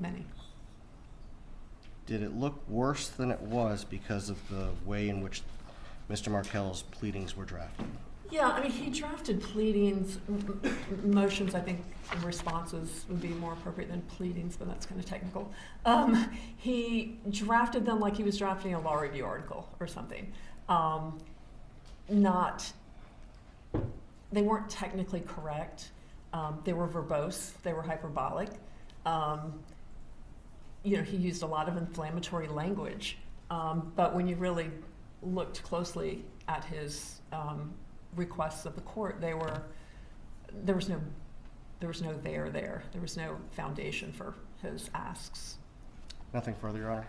many. Did it look worse than it was because of the way in which Mr. Markel's pleadings were drafted? Yeah, I mean, he drafted pleadings, motions, I think responses would be more appropriate than pleadings, but that's kind of technical. He drafted them like he was drafting a law review article or something. They weren't technically correct. They were verbose, they were hyperbolic. He used a lot of inflammatory language, but when you really looked closely at his requests of the court, there was no there. There was no foundation for his asks. Nothing further, Your Honor.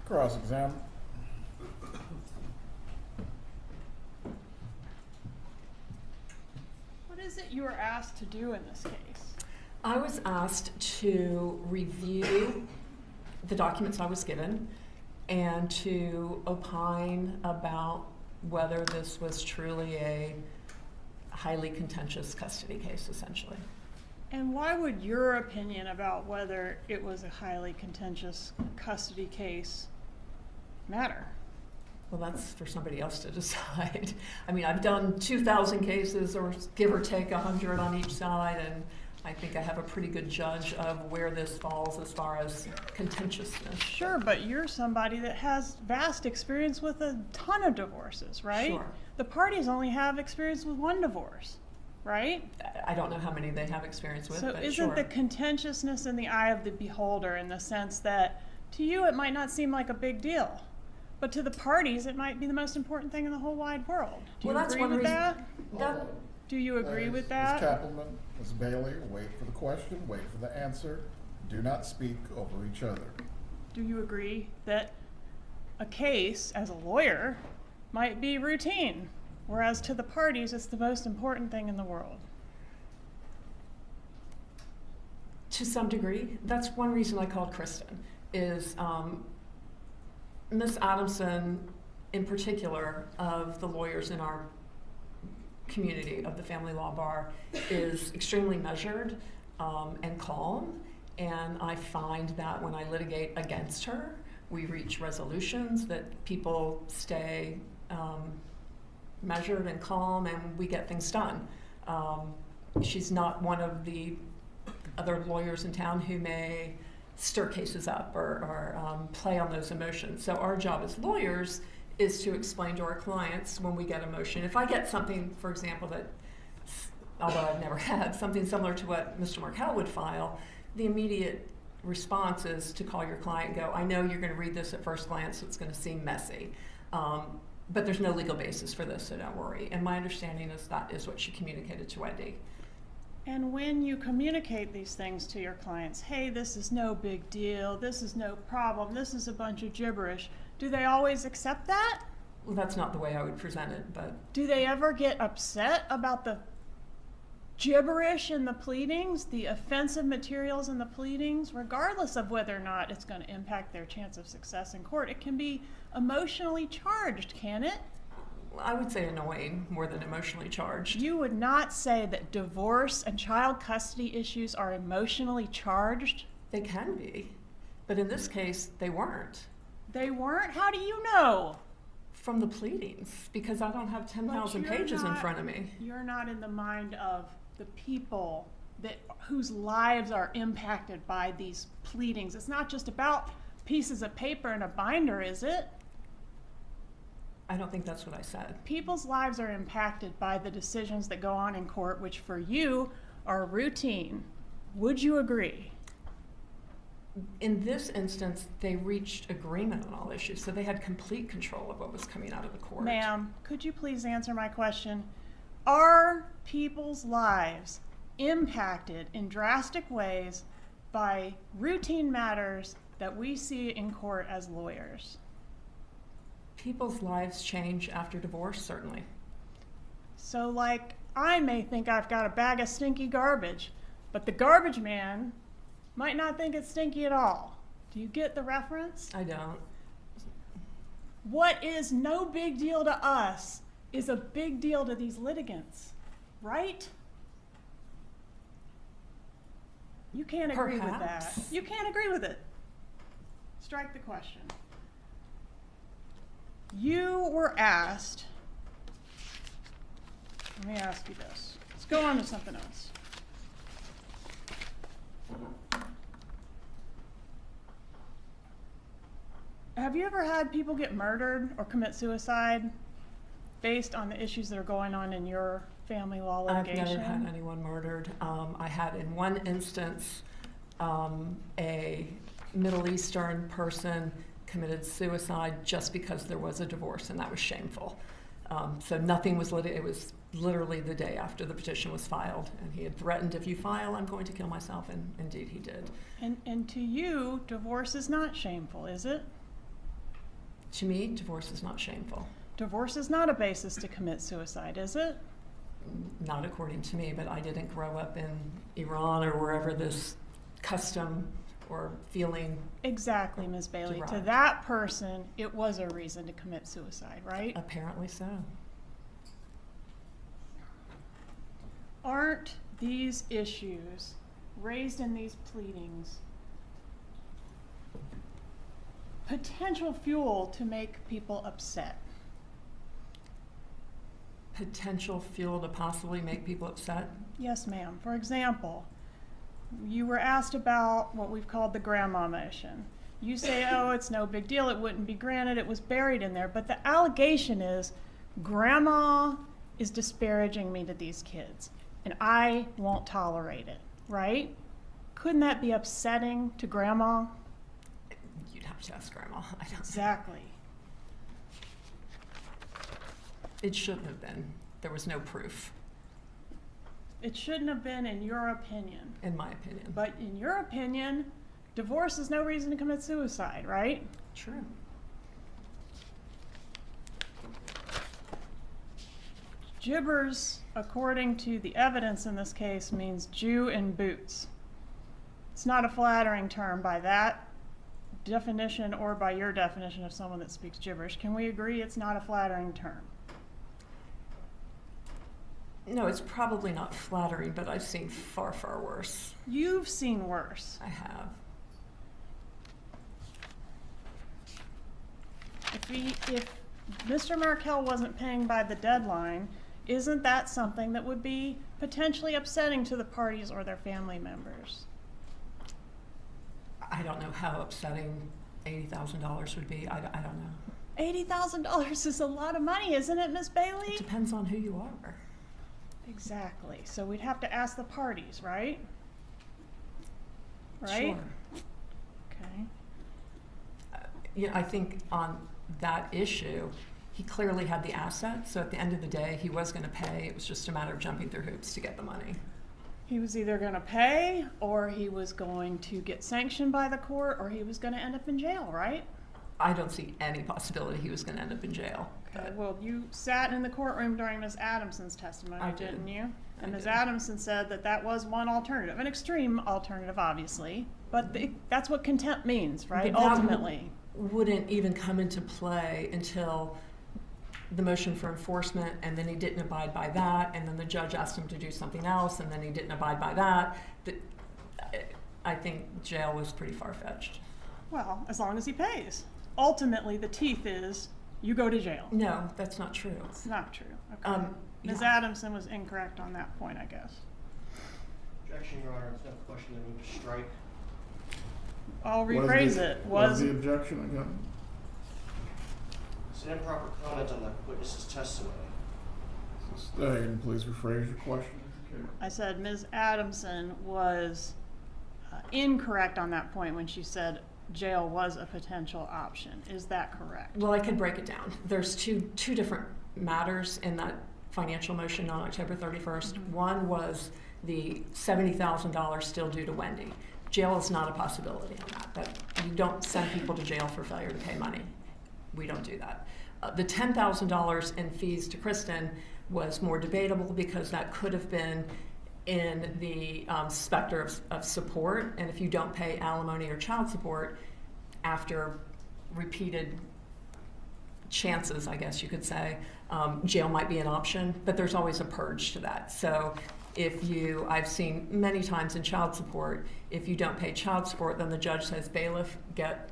Cross-examine. What is it you were asked to do in this case? I was asked to review the documents I was given and to opine about whether this was truly a highly contentious custody case, essentially. And why would your opinion about whether it was a highly contentious custody case matter? Well, that's for somebody else to decide. I mean, I've done 2,000 cases, or give or take 100 on each side, and I think I have a pretty good judge of where this falls as far as contentiousness. Sure, but you're somebody that has vast experience with a ton of divorces, right? Sure. The parties only have experience with one divorce, right? I don't know how many they have experience with, So but isn't sure. the contentiousness in the eye of the beholder, in the sense that to you it might not seem like a big deal, but to the parties it might be the most important thing in the whole wide world. Do you agree with that? Do you agree with that? Ms. Cappleman, Ms. Bailey, wait for the question, wait for the answer. Do not speak over each other. Do you agree that a case, as a lawyer, might be routine, whereas to the parties it's the most important thing in the world? To some degree. That's one reason I called Kristen, is Ms. Adelson, in particular, of the lawyers in our community of the family law bar, is extremely measured and calm, and I find that when I litigate against her, we reach resolutions, that people stay measured and calm, and we get things done. She's not one of the other lawyers in town who may stir cases up or play on those emotions. So our job as lawyers is to explain to our clients when we get a motion. If I get something, for example, that, although I've never had, something similar to what Mr. Markel would file, the immediate response is to call your client and go, I know you're going to read this at first glance, so it's going to seem messy. But there's no legal basis for this, so don't worry. And my understanding is that is what she communicated to Wendy. And when you communicate these things to your clients, hey, this is no big deal, this is no problem, this is a bunch of gibberish, do they always accept that? Well, that's not the way I would present it, but... Do they ever get upset about the gibberish in the pleadings, the offensive materials in the pleadings, regardless of whether or not it's going to impact their chance of success in court? It can be emotionally charged, can it? I would say annoying more than emotionally charged. You would not say that divorce and child custody issues are emotionally charged? They can be, but in this case, they weren't. They weren't? How do you know? From the pleadings, because I don't have 10,000 pages in front of me. You're not in the mind of the people whose lives are impacted by these pleadings. It's not just about pieces of paper and a binder, is it? I don't think that's what I said. People's lives are impacted by the decisions that go on in court, which for you are routine. Would you agree? In this instance, they reached agreement on all issues, so they had complete control of what was coming out of the court. Ma'am, could you please answer my question? Are people's lives impacted in drastic ways by routine matters that we see in court as lawyers? People's lives change after divorce, certainly. So, like, I may think I've got a bag of stinky garbage, but the garbage man might not think it's stinky at all. Do you get the reference? I don't. What is no big deal to us is a big deal to these litigants, right? You can't agree with that. Perhaps. You can't agree with it. Strike the question. You were asked, let me ask you this. Let's go on to something else. Have you ever had people get murdered or commit suicide based on the issues that are going on in your family law litigation? I've never had anyone murdered. I had in one instance a Middle Eastern person committed suicide just because there was a divorce, and that was shameful. So nothing was it was literally the day after the petition was filed, and he had threatened, if you file, I'm going to kill myself, and indeed he did. And to you, divorce is not shameful, is it? To me, divorce is not shameful. Divorce is not a basis to commit suicide, is it? Not according to me, but I didn't grow up in Iran or wherever this custom or feeling. Exactly, Ms. Bailey. To derived. that person, it was a reason to commit suicide, right? Apparently so. Aren't these issues raised in these pleadings potential fuel to make people upset? Potential fuel to possibly make people upset? Yes, ma'am. For example, you were asked about what we've called the grandma motion. You say, oh, it's no big deal, it wouldn't be granted, it was buried in there. But the allegation is, grandma is disparaging me to these kids, and I won't tolerate it, right? Couldn't that be upsetting to grandma? You'd have to ask grandma. I don't. Exactly. It shouldn't have been. There was no proof, It shouldn't have been, in your opinion. in my opinion. But in your opinion, divorce is no reason to commit suicide, right? True. Gibbers, according to the evidence in this case, means Jew in boots. It's not a flattering term by that definition or by your definition of someone that speaks gibberish. Can we agree it's not a flattering term? No, it's probably not flattering, but I've seen far, far worse. You've seen worse. I have. If Mr. Markell wasn't paying by the deadline, isn't that something that would be potentially upsetting to the parties or their family members? I don't know how upsetting $80,000 would be. I don't know. $80,000 is a lot of money, isn't it, Miss Bailey? It depends on who you are. Exactly. So we'd have to ask the parties, right? Right? Sure. Okay. Yeah, I think on that issue, he clearly had the asset, so at the end of the day, he was going to pay. It was just a matter of jumping through hoops to get the money. He was either going to pay, or he was going to get sanctioned by the court, or he was going to end up in jail, right? I don't see any possibility he was going to end up in jail. Okay. But Well, you sat in the courtroom during Ms. Adamson's testimony, I did. didn't you? I And Ms. did. Adamson said that that was one alternative, an extreme alternative, obviously, but that's what contempt means, right? But that Ultimately. wouldn't even come into play until the motion for enforcement, and then he didn't abide by that, and then the judge asked him to do something else, and then he didn't abide by that. I think jail was pretty far-fetched. Well, as long as he pays. Ultimately, the teeth is you go to jail. No, that's not true. It's not true. Okay. Ms. Yeah. Adamson was incorrect on that point, I guess. Objection, Your Honor, it's not a question I move to strike. I'll What is rephrase the- it. What is Was the objection again? It's an improper comment on the witness's testimony. Stay and please rephrase your question. I said Ms. Adamson was incorrect on that point when she said jail was a potential option. Is that correct? Well, I could break it down. There's two different matters in that financial motion on October 31st. Mhm. One was the $70,000 still due to Wendy. Jail is not a possibility on that. But you don't send people to jail for failure to pay money. We don't do that. The $10,000 in fees to Kristen was more debatable because that could have been in the specter of support, and if you don't pay alimony or child support after repeated chances, I guess you could say, jail might be an option, but there's always a purge to that. So I've seen many times in child support, if you don't pay child support, then the judge says, bailiff, get,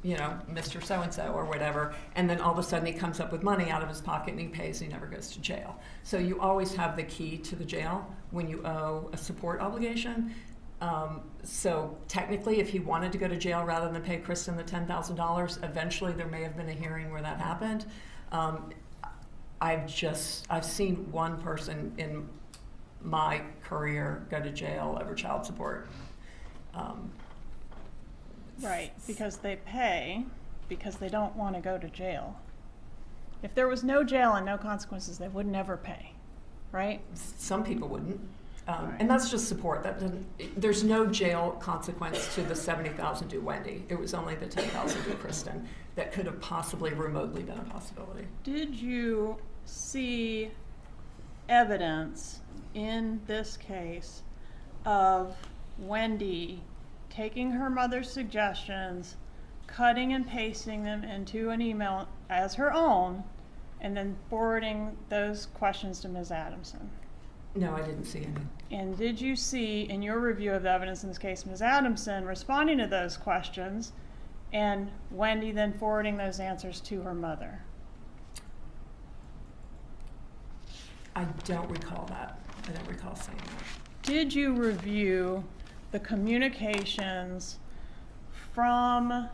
Mr. So-and-so or whatever, and then all of a sudden he comes up with money out of his pocket and he pays and he never goes to jail. So you always have the key to the jail when you owe a support obligation. So technically, if he wanted to go to jail rather than pay Kristen the $10,000, eventually there may have been a hearing where that happened. I've seen one person in my career go to jail over child support. Right, because they pay because they don't want to go to jail. If there was no jail and no consequences, they would never pay, right? Some people wouldn't. Right. And that's just support. There's no jail consequence to the $70,000 due Wendy. It was only the $10,000 due Kristen that could have possibly remotely been a possibility. Did you see evidence in this case of Wendy taking her mother's suggestions, cutting and pasting them into an email as her own, and then forwarding those questions to Ms. Adelson? No, I didn't see any. And did you see, in your review of the evidence in this case, Ms. Adelson responding to those questions and Wendy then forwarding those answers to her mother? I don't recall that. I don't recall seeing that. Did you review the communications from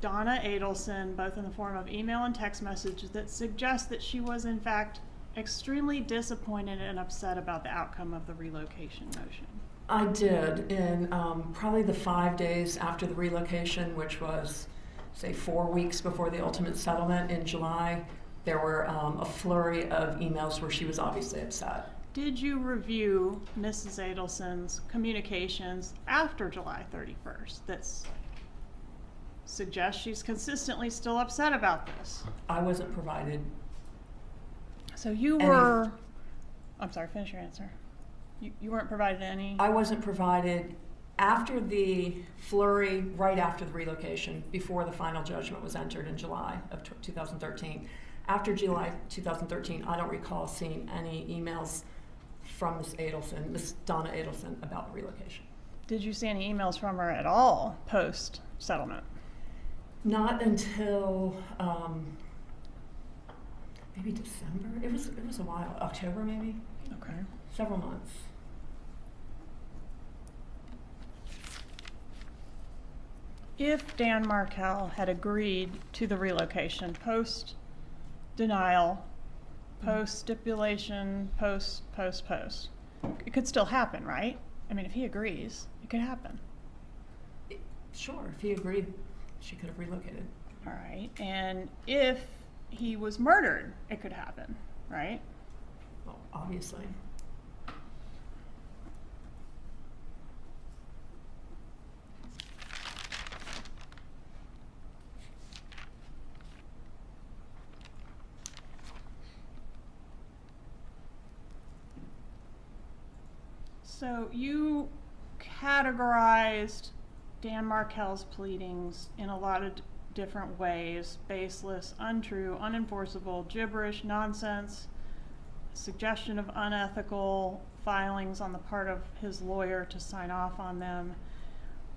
Donna Adelson, both in the form of email and text messages, that suggest that she was in fact extremely disappointed and upset about the outcome of the relocation motion? I did. In probably the 5 days after the relocation, which was, say, 4 weeks before the ultimate settlement in July, there were a flurry of emails where she was obviously upset. Did you review Mrs. Adelson's communications after July 31st that suggest she's consistently still upset about this? I wasn't provided. So you were, I'm sorry, finish your answer. You weren't provided any? I wasn't provided after the flurry, right after the relocation, before the final judgment was entered in July of 2013. After July 2013, I don't recall seeing any emails from Miss Donna Adelson about the relocation. Did you see any emails from her at all post-settlement? Not until maybe December. It was a while. October maybe. Okay. Several months. If Dan Markell had agreed to the relocation post-denial, post-stipulation, post, it could still happen, right? I mean, if he agrees, it could happen. Sure, if he agreed, she could have relocated. All right. And if he was murdered, it could happen, right? Well, obviously. So you categorized Dan Markell's pleadings in a lot of different ways: baseless, untrue, unenforceable, gibberish, nonsense, suggestion of unethical filings on the part of his lawyer to sign off on them.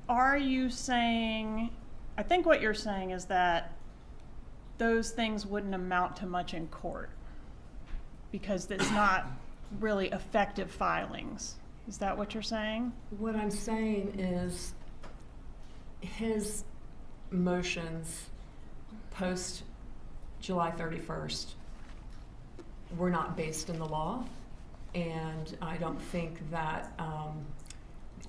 Are you saying, I think what you're saying is that those things wouldn't amount to much in court because it's not really effective filings. Is that what you're saying? What I'm saying is his motions post July 31st were not based in the law, and I don't think that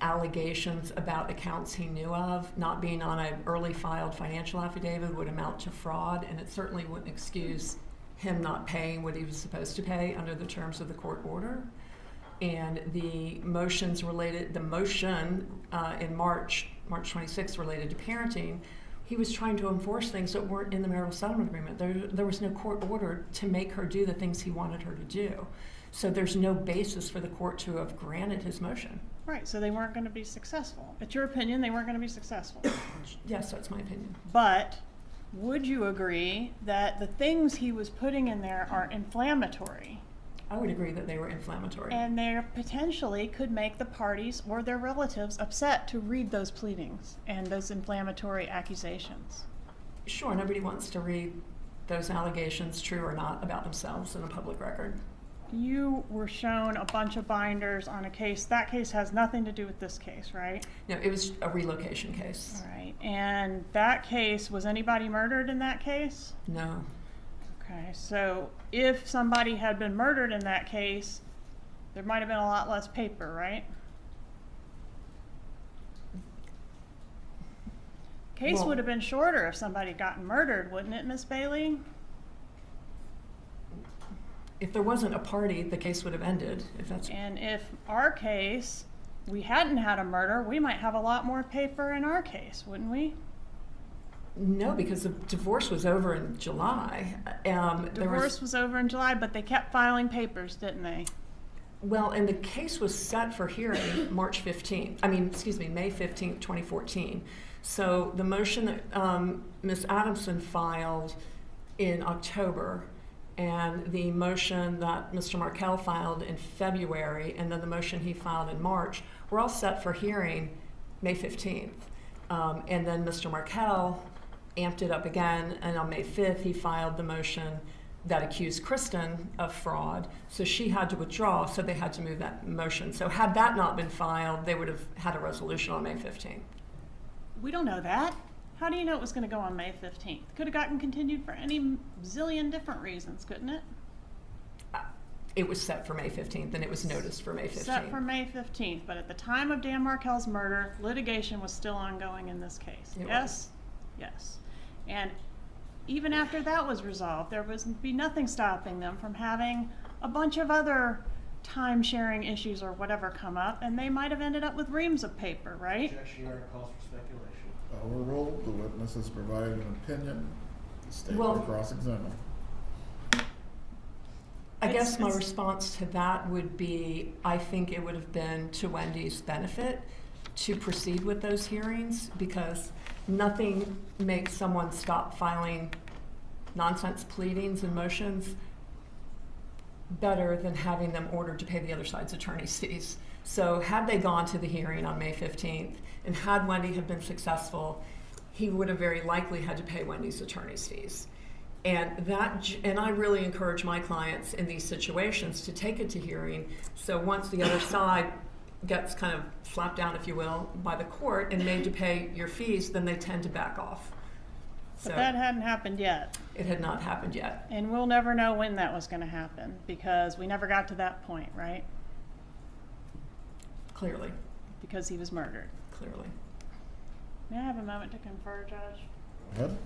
allegations about accounts he knew of not being on an early filed financial affidavit would amount to fraud, and it certainly wouldn't excuse him not paying what he was supposed to pay under the terms of the court order. And the motions related, the motion in March 26th related to parenting, he was trying to enforce things that weren't in the marital settlement agreement. There was no court order to make her do the things he wanted her to do. So there's no basis for the court to have granted his motion. Right, so they weren't going to be successful. It's your opinion they weren't going to be successful. Yes, that's my opinion. But would you agree that the things he was putting in there are inflammatory? I would agree that they were inflammatory. And they potentially could make the parties or their relatives upset to read those pleadings and those inflammatory accusations. Sure, nobody wants to read those allegations, true or not, about themselves in a public record. You were shown a bunch of binders on a case. That case has nothing to do with this case, right? No, it was a relocation case. All right. And that case, was anybody murdered in that case? No. Okay, so if somebody had been murdered in that case, there might have been a lot less paper, right? Case Well- would have been shorter if somebody had gotten murdered, wouldn't it, Miss Bailey? If there wasn't a party, the case would have ended, if that's... And if our case, we hadn't had a murder, we might have a lot more paper in our case, wouldn't we? No, because the divorce was over in July. Divorce was over in July, but they kept filing papers, didn't they? Well, and the case was set for hearing May 15th, 2014. So the motion that Ms. Adelson filed in October, and the motion that Mr. Markell filed in February, and then the motion he filed in March, were all set for hearing May 15th. And then Mr. Markell amped it up again, and on May 5th, he filed the motion that accused Kristen of fraud. So she had to withdraw, so they had to move that motion. So had that not been filed, they would have had a resolution on May 15th. We don't know that. How do you know it was going to go on May 15th? Could have gotten continued for any zillion different reasons, couldn't it? It was set for May 15th, and it was noticed for May 15th. Set for May 15th, but at the time of Dan Markell's murder, litigation was still ongoing in this case. It Yes? Yes. And even after that was resolved, there would be nothing stopping them from having a bunch of other time-sharing issues or whatever come up, and they might have ended up with reams of paper, right? Objection, Your Honor, calls for speculation. Overruled, the witness has provided an opinion, the state Well- will cross-examine. I guess my It's- response to that would be, I think it would have been to Wendy's benefit to proceed with those hearings, because nothing makes someone stop filing nonsense pleadings and motions better than having them ordered to pay the other side's attorney's fees. So had they gone to the hearing on May 15th, and had Wendy have been successful, he would have very likely had to pay Wendy's attorney's fees. And I really encourage my clients in these situations to take it to hearing. So once the other side gets kind of slapped down, if you will, by the court and made to pay your fees, then they tend to back off. So But that hadn't happened yet. it had not happened yet. And we'll never know when that was going to happen, because we never got to that point, right? Clearly, Because he was murdered. clearly. May I have a moment to confer, Judge? Go ahead.